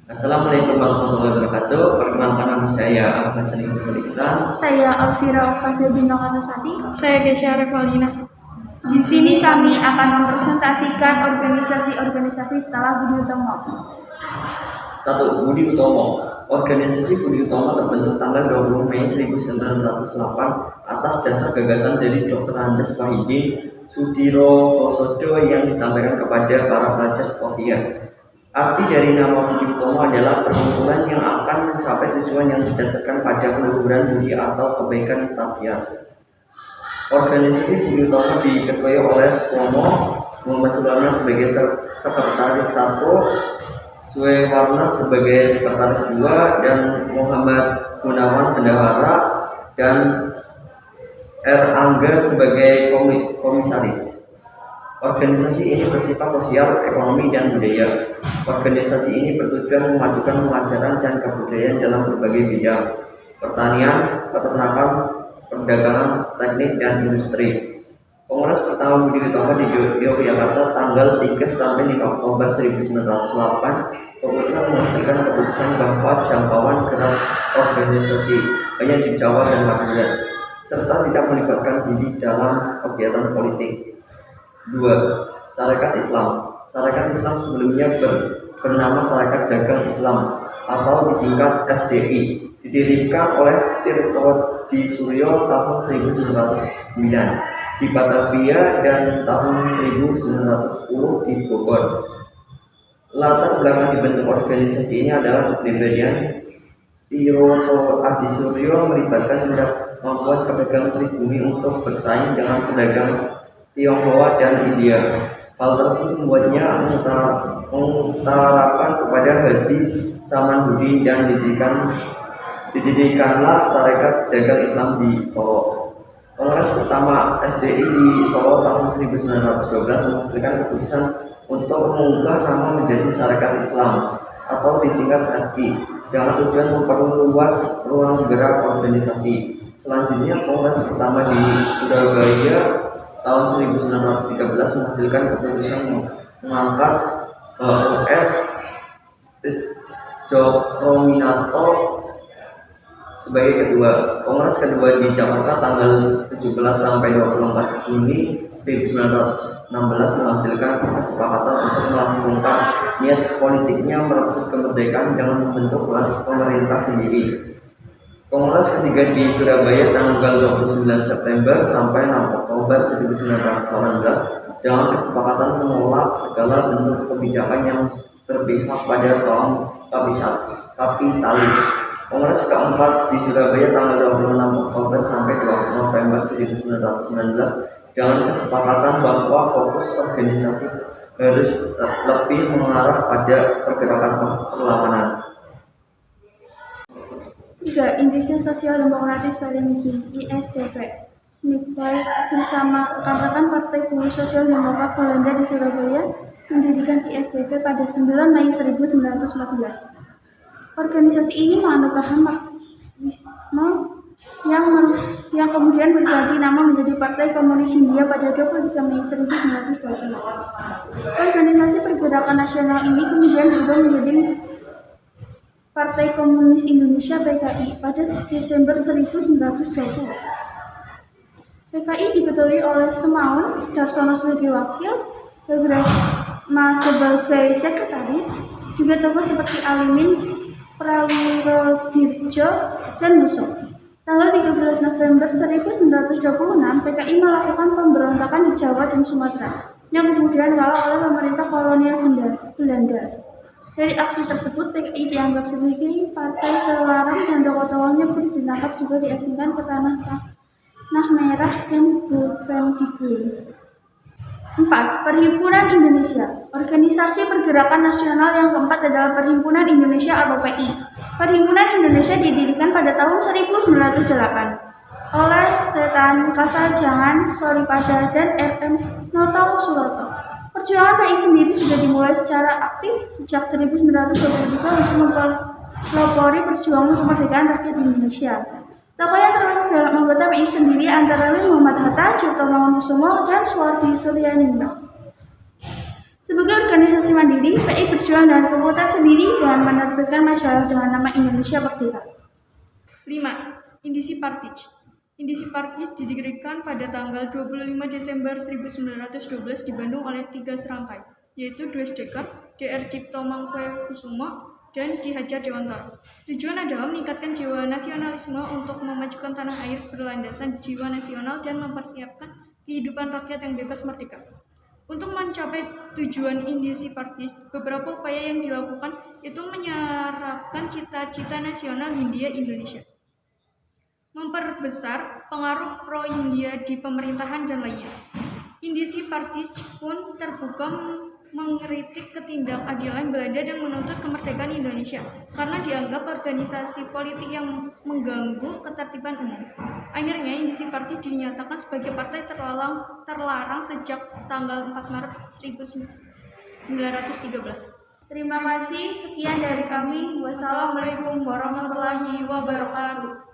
Assalamualaikum warahmatullahi wabarakatuh. Perkenalkan nama saya Ahmad Salim Felixan. Saya Alvira Octavia Bintang Anasati. Saya Kesha Revalina. Di sini kami akan mempresentasikan organisasi-organisasi setelah Budi Utomo. 1. Budi Utomo. Organisasi Budi Utomo terbentuk tanggal 20 Mei 1908 atas dasar gagasan dari Dr. Andes Wahidin Sudirohosodo yang disampaikan kepada para pelajar Stovia. Arti dari nama Budi Utomo adalah perkumpulan yang akan mencapai tujuan yang didasarkan pada keluhuran budi atau kebaikan tabiat. Organisasi Budi Utomo diketuai oleh Sutomo Muhammad Sulaiman sebagai sekretaris 1, Suewarna sebagai sekretaris 2, dan Muhammad Gunawan bendahara, dan R. Angga sebagai komisaris. Organisasi ini bersifat sosial, ekonomi, dan budaya. Organisasi ini bertujuan memajukan pengajaran dan kebudayaan dalam berbagai bidang: pertanian, peternakan, perdagangan, teknik, dan industri. Kongres pertama Budi Utomo di Yogyakarta tanggal 3 sampai 5 Oktober 1908 keputusan menghasilkan keputusan bahwa jangkauan gerak organisasi hanya di Jawa dan Madura, serta tidak melibatkan diri dalam kegiatan politik. 2. Sarekat Islam. Sarekat Islam sebelumnya bernama Sarekat Dagang Islam atau disingkat SDI, didirikan oleh Tirtodi Suryo tahun 1909 di Batavia dan tahun 1910 di Bogor. Latar belakang dibentuk organisasi ini adalah pendirian Tirtodi Adi Suryo melibatkan kemampuan pedagang pribumi untuk bersaing dengan pedagang Tionghoa dan India. Hal tersebut membuatnya mengutarakan kepada Haji Saman Budi dan didirikanlah Sarekat Dagang Islam di Solo. Kongres pertama SDI di Solo tahun 1912 menghasilkan keputusan untuk mengubah nama menjadi Sarekat Islam atau disingkat SI dengan tujuan memperluas ruang gerak organisasi. Selanjutnya, Kongres pertama di Surabaya tahun 1913 menghasilkan keputusan mengangkat U.S. Cokrominarto sebagai ketua. Kongres kedua di Jakarta tanggal 17 sampai 24 Juni 1916 menghasilkan kesepakatan untuk melangsungkan niat politiknya merebut kemerdekaan dengan membentuk pemerintah sendiri. Kongres ketiga di Surabaya tanggal 29 September sampai 6 Oktober 1918 dengan kesepakatan menolak segala bentuk kebijakan yang berpihak pada kaum kapitalis. Kongres keempat di Surabaya tanggal 26 Oktober sampai 2 November 1919 dengan kesepakatan bahwa fokus organisasi harus lebih mengarah pada pergerakan perlawanan. 3. Indonesia Sosial Demokratis Balingi (ISDP). Smithboy bersama rekan-rekan Partai Buruh Sosial Demokrat Belanda di Surabaya mendirikan ISDP pada 9 Mei 1914. Organisasi ini menganut paham Marxisme yang kemudian berganti nama menjadi Partai Komunis Hindia pada 23 Mei 1925. Organisasi pergerakan nasional ini kemudian berubah menjadi Partai Komunis Indonesia (PKI) pada Desember 1920. PKI diketuai oleh Semaun Darsono sebagai wakil, Bagresma sebagai sekretaris, juga tokoh seperti Alimin, Prawirodirjo, dan Muso. Tanggal 13 November 1926, PKI melakukan pemberontakan di Jawa dan Sumatera, yang kemudian kalah oleh pemerintah kolonial Belanda. Dari aksi tersebut, PKI dianggap sebagai partai terlarang dan tokoh-tokohnya pun ditangkap juga diasingkan ke tanah merah dan Bovendigul. 4. Perhimpunan Indonesia. Organisasi pergerakan nasional yang keempat adalah Perhimpunan Indonesia atau PI. Perhimpunan Indonesia didirikan pada tahun 1908 oleh Setan Kasajangan Soripada dan R.M. Noto Suroto. Perjuangan PI sendiri sudah dimulai secara aktif sejak 1923 untuk mempelopori perjuangan kemerdekaan rakyat Indonesia. Tokoh yang termasuk dalam anggota PI sendiri antara lain Muhammad Hatta, Cipto Mangunkusumo, dan Suwardi Suryaningrat. Sebagai organisasi mandiri, PI berjuang dengan kekuatan sendiri dengan menerbitkan majalah dengan nama Indonesia Merdeka. 5. Indisi Partij. Indisi Partij didirikan pada tanggal 25 Desember 1912 di Bandung oleh 3 serangkai, yaitu Dwes Dekker, Dr. Cipto Mangkukusumo, dan Ki Hajar Dewantara. Tujuan adalah meningkatkan jiwa nasionalisme untuk memajukan tanah air berlandasan jiwa nasional dan mempersiapkan kehidupan rakyat yang bebas merdeka. Untuk mencapai tujuan Indisi Partij, beberapa upaya yang dilakukan itu menyerapkan cita-cita nasional Hindia Indonesia, memperbesar pengaruh pro-Hindia di pemerintahan dan lainnya. Indisi Partij pun terbuka mengkritik ketidakadilan Belanda dan menuntut kemerdekaan Indonesia karena dianggap organisasi politik yang mengganggu ketertiban umum. Akhirnya Indisi Partij dinyatakan sebagai partai terlarang sejak tanggal 4 Maret 1913. Terima kasih, sekian dari kami. Wassalamualaikum warahmatullahi wabarakatuh.